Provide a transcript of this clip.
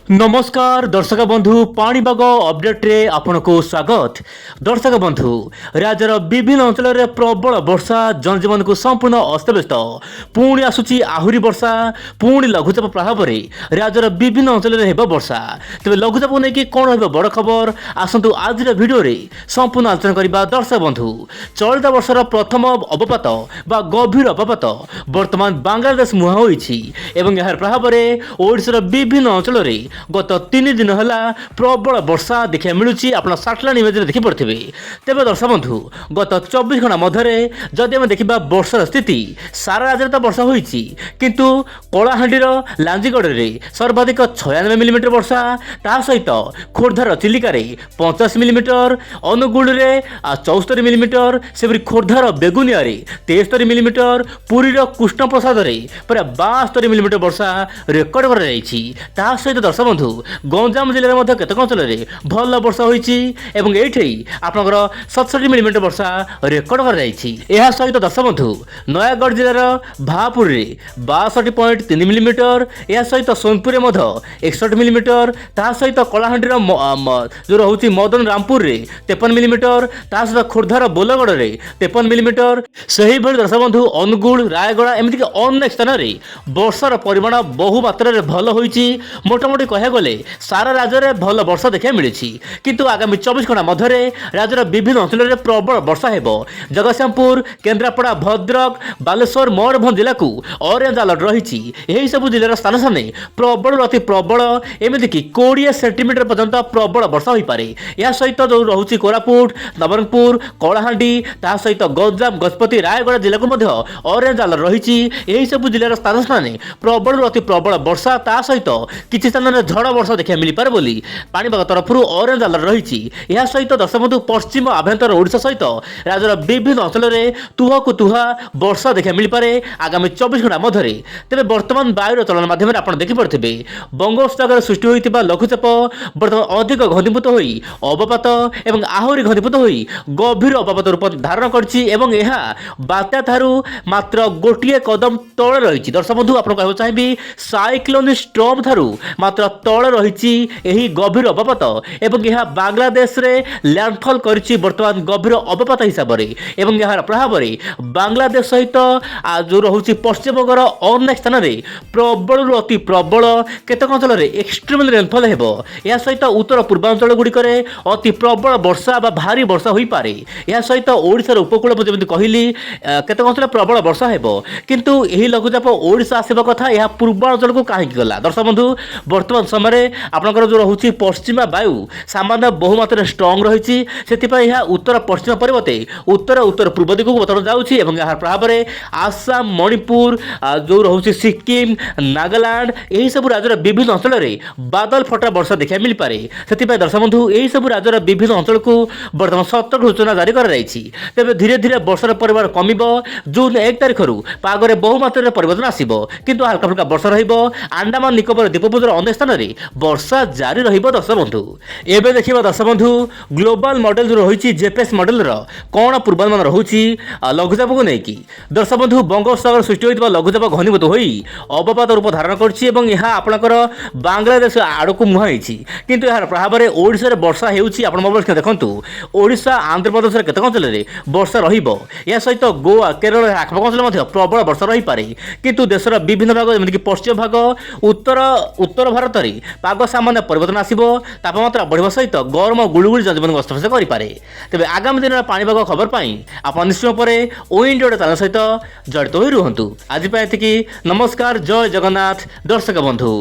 नमस्कार दर्शक बंधु पाणीपाग अपडेट रे आपनको स्वागत। दर्शक बंधु राज्यर विभिन्न अंचल में प्रबल वर्षा जनजीवन को संपूर्ण अस्तव्यस्त पुणी आसुची आहुरी वर्षा पुणी लघुचाप प्रभाव में राज्यर विभिन्न अंचल में हेब वर्षा। तेज लघुचाप को लेकिन कौन हो बड़ खबर आसतु आज भिडियो संपूर्ण आलोचना करवा। दर्शक बंधु चलित वर्षर प्रथम अवपात बा गभीर अवपात वर्तमान बांग्लादेश मुहां होइछि एवं यार प्रभाव में ओडिशार विभिन्न अंचल में गत 3 दिन है प्रबल वर्षा देखा मिलूँ। आप साटेलाइट इमेज देखिपे तेज दर्शक बंधु गत 24 घंटा मध्य जदि आम देखा वर्षार स्थिति सारा राज्य तो वर्षा होती किंतु कलाहांडी लांजीगढ़ में सर्वाधिक 96 मिलीमीटर वर्षा ता सहित खोर्धार चिलिकार 50 मिलीमीटर अनुगुल में 74 मिलीमीटर से खोर्धार बेगुनिया 73 मिलीमीटर पुरीर कृष्णप्रसाद में प्राय 72 मिलीमीटर वर्षा रेकर्ड कर सहित दर्शक बंधु गंजाम जिले में केतक अंचल में भल वर्षा होती आपंकर 67 मिलीमीटर वर्षा रेकर्ड कर सहित दर्शक बंधु नयागढ़ जिलार भापुर में 62.3 मिलीमीटर यह सहित सोनपुर में 61 मिलीमीटर ता सहित कलाहांडी जो रोचे मदन रामपुर में 53 मिलीमीटर ता सहित खोर्धार बोलगढ़ में 53 मिलीमीटर से ही दर्शक बंधु अनुगुल रायगड़ा एमतीक अनेक स्थान में वर्षार परिमाण बहु मात्रा भल होती। मोटामोटी कह गले सारा राज्य में भल वर्षा देखा मिली किंतु आगामी 24 घंटा मध्य राज्यर विभिन्न अंचल में प्रबल वर्षा हेब। जगतसिंहपुर केन्द्रापड़ा भद्रक बालेश्वर मयूरभंज जिला को ऑरेंज अलर्ट रही यही सब जिलार स्थान स्थान प्रबल अति प्रबल एमतीक 20 सेंटीमीटर पर्यंत प्रबल वर्षा हो पारे। या सहित जो रोचे कोरापुट नवरंगपुर कलाहांडी ता सहित गंजाम गजपति रायगड़ा जिला को ऑरेंज अलर्ट रही यही सब जिलार स्थान स्थान प्रबल अति प्रबल वर्षा ता सहित किसी स्थान में झड़ वर्षा देखा मिल पारे बोली पाणीपाग तरफ ऑरेंज अलर्ट रही। यह सहित दर्शक बंधु पश्चिम आभ्यंतर ओडिशा सहित राज्यर विभिन्न अंचल में तुह को तुहा वर्षा देखा मिल पारे आगामी 24 घंटा मध्य। तेज वर्तमान वायुर चलन माध्यम आप देखिपे बंगोपसागर सृष्टि होता लघुचाप बर्तमान अधिक घनीभूत हो अवपात और आहरी घनीभूत हो गभीर अवपात रूप धारण करता ठारू मात्र गोटे कदम तले रही। दर्शक बंधु आपको चाहिए साइक्लोन स्ट्रम ठारू मात्र तले रही गभीर अवपात एवं यह बांग्लादेश रे लैंडफॉल करिछि वर्तमान गभीर अवपात हिसाब से एवं यार प्रभाव में बांग्लादेश सहित जो रोचे पश्चिमबंगर अनेक स्थान में प्रबल अति प्रबल केतक अंचल में एक्सट्रीम रेनफॉल हेब। या सहित उत्तर पूर्वांचल गुड़िक अति प्रबल वर्षा बा भारी वर्षा हो पारे। या सहित ओडिशार उपकूल जमी कहली केतक अंचल प्रबल वर्षा हेब किंतु यही लघुचाप ओडिशा आसवा कथा यह पूर्वांचल को कहीं गला। दर्शक बंधु वर्तमान समय आपंकर जो रोचे पश्चिमा वायु सामान्य बहुमात्रा स्ट्रंग रही से उत्तर पश्चिम परिवर्ते उत्तर उत्तर पूर्व दिग को बर्तमान जाऊँगी यार प्रभाव में आसाम मणिपुर जो रोचे सिक्किम नागालैंड यही सब राज्यर विभिन्न अंचल में बादल फटा वर्षा देखा मिल पारे। से दर्शक बंधु यही सब राज्यर विभिन्न अंचल को बर्तमान सतर्क सूचना जारी कर तेज धीरे धीरे वर्षार परिमाण कम जून 1 तारिख पागरे बहुमात्रा परिवर्तन आसो किंतु हल्का फुल्का वर्षा रंडमान निकोबर द्वीपपुंजर अनेक स्थान में वर्षा जारी रहिबो। दर्शक बंधु एबे देखिबा दर्शक बंधु ग्लोबल मॉडल जो रही जेपीएस मॉडल कौन पूर्वानुमान रहुची लघुचाप को लेकिन दर्शक बंधु बंगोपसागर सृष्टि होता लघुचाप घनीभूत हो अवपात रूप धारण कर बांग्लादेश आड़ को मुहाई किंतु यार प्रभाव में ओडिशा रे वर्षा होती देखु ओडिशा आंध्र प्रदेश केतक अंचल में वर्षा रहा सहित गोवा केरल आखपाख अंचल प्रबल वर्षा रही पारे किंतु देशर विभिन्न भाग जमीक पश्चिम भाग उत्तर उत्तर भारत में पाग सामान्य परिवर्तन आसो तापमात्रा बढ़िया सहित गरम गुड़गुड़ी जनजीवन को अस्तव्यस्त करें। तेज आगामी दिन पाणीपाग खबर पर आप निश्चय पर ओइंडिया चैनल सहित जड़ित हो रुहतु। आज नमस्कार जय जगन्नाथ दर्शक बंधु।